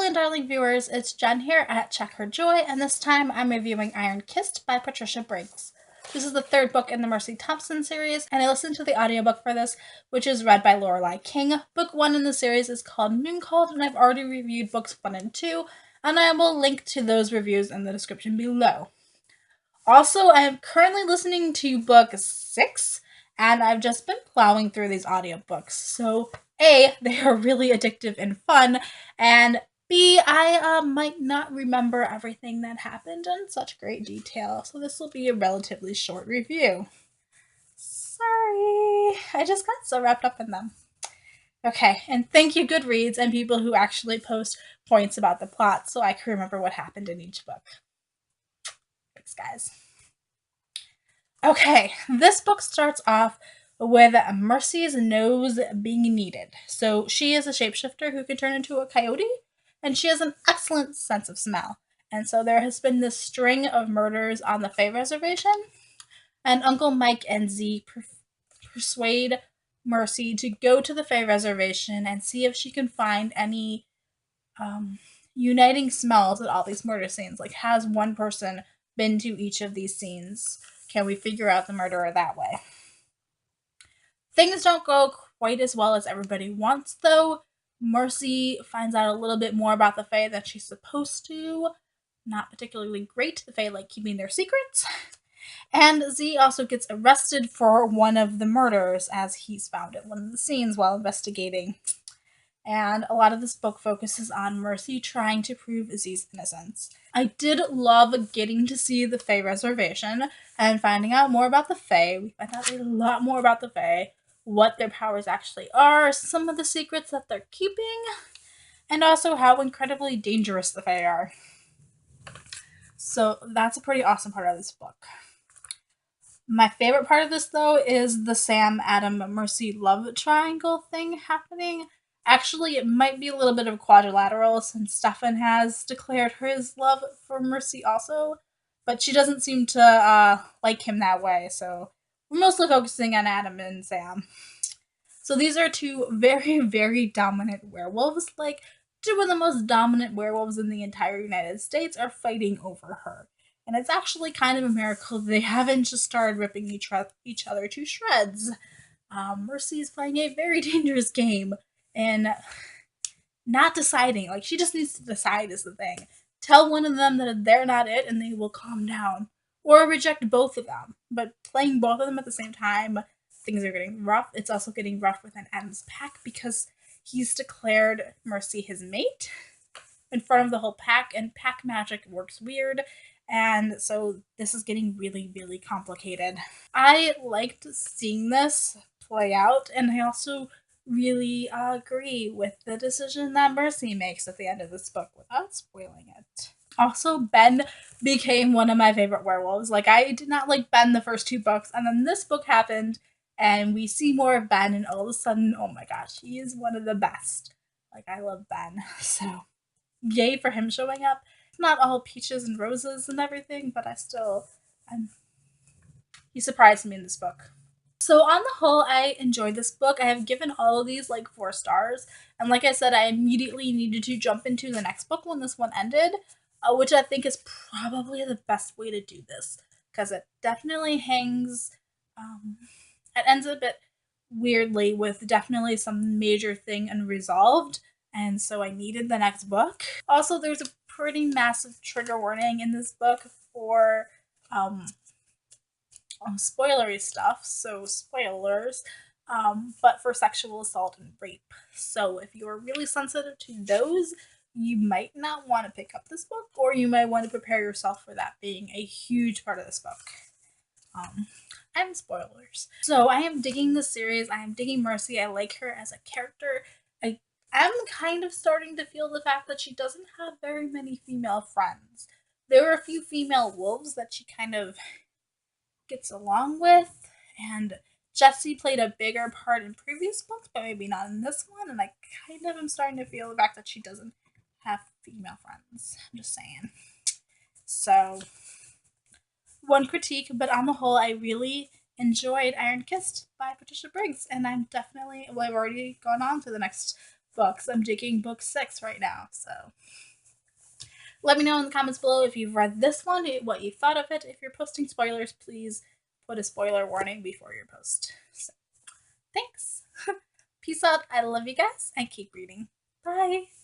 Hello, darling viewers, it's Jen here at Check Her Joy, and this time I'm reviewing Iron Kissed by Patricia Briggs. This is the third book in the Mercy Thompson series, and I listened to the audiobook for this, which is read by Lorelei King. Book 1 in the series is called Mooncold, and I've already reviewed books 1 and 2, and I will link to those reviews in the description below. Also, I am currently listening to book 6, and I've just been plowing through these audiobooks. So, A, they are really addictive and fun, and B, I might not remember everything that happened in such great detail, so this will be a relatively short review. Sorry, I just got so wrapped up in them. Okay, and thank you Goodreads and people who actually post points about the plot so I can remember what happened in each book. Thanks, guys. Okay, this book starts off with Mercy's nose being needed. So she is a shapeshifter who can turn into a coyote, and she has an excellent sense of smell. And so there has been this string of murders on the Fae Reservation, and Uncle Mike and Z persuade Mercy to go to the Fae Reservation and see if she can find any uniting smells at all these murder scenes. Like, has one person been to each of these scenes? Can we figure out the murderer that way? Things don't go quite as well as everybody wants, though. Mercy finds out a little bit more about the Fae than she's supposed to. Not particularly great. The Fae like keeping their secrets. And Z also gets arrested for one of the murders, as he's found at one of the scenes while investigating. And a lot of this book focuses on Mercy trying to prove Z's innocence. I did love getting to see the Fae Reservation and finding out more about the Fae. We find out a lot more about the Fae, what their powers actually are, some of the secrets that they're keeping, and also how incredibly dangerous the Fae are. So that's a pretty awesome part of this book. My favorite part of this, though, is the Sam, Adam, Mercy love triangle thing happening. Actually, it might be a little bit of quadrilateral since Stefan has declared his love for Mercy also, but she doesn't seem to like him that way, so we're mostly focusing on Adam and Sam. So these are two very, very dominant werewolves. Like, two of the most dominant werewolves in the entire United States are fighting over her. And it's actually kind of a miracle they haven't just started ripping each other to shreds. Mercy is playing a very dangerous game and not deciding. Like, she just needs to decide is the thing. Tell one of them that they're not it and they will calm down. Or reject both of them. But playing both of them at the same time, things are getting rough. It's also getting rough within Adam's pack because he's declared Mercy his mate in front of the whole pack, and pack magic works weird. And so this is getting really, really complicated. I liked seeing this play out, and I also really agree with the decision that Mercy makes at the end of this book without spoiling it. Also, Ben became one of my favorite werewolves. Like, I did not like Ben the first 2 books, and then this book happened, and we see more of Ben, and all of a sudden, oh my gosh, he is one of the best. Like, I love Ben, so yay for him showing up. It's not all peaches and roses and everything, but he surprised me in this book. So on the whole, I enjoyed this book. I have given all of these like 4 stars. And like I said, I immediately needed to jump into the next book when this one ended, which I think is probably the best way to do this. Because it definitely hangs, it ends a bit weirdly with definitely some major thing unresolved. And so I needed the next book. Also, there's a pretty massive trigger warning in this book for spoilery stuff, so spoilers, but for sexual assault and rape. So if you're really sensitive to those, you might not want to pick up this book, or you might want to prepare yourself for that being a huge part of this book. And spoilers. So I am digging this series. I am digging Mercy. I like her as a character. I am kind of starting to feel the fact that she doesn't have very many female friends. There were a few female wolves that she kind of gets along with, and Jessie played a bigger part in previous books, but maybe not in this one, and I kind of am starting to feel the fact that she doesn't have female friends. I'm just saying. So, one critique, but on the whole, I really enjoyed Iron Kissed by Patricia Briggs, and I'm definitely, well, I've already gone on to the next books. I'm digging book 6 right now, so let me know in the comments below if you've read this one, what you thought of it. If you're posting spoilers, please put a spoiler warning before your post. So, thanks. Peace out. I love you guys, and keep reading. Bye.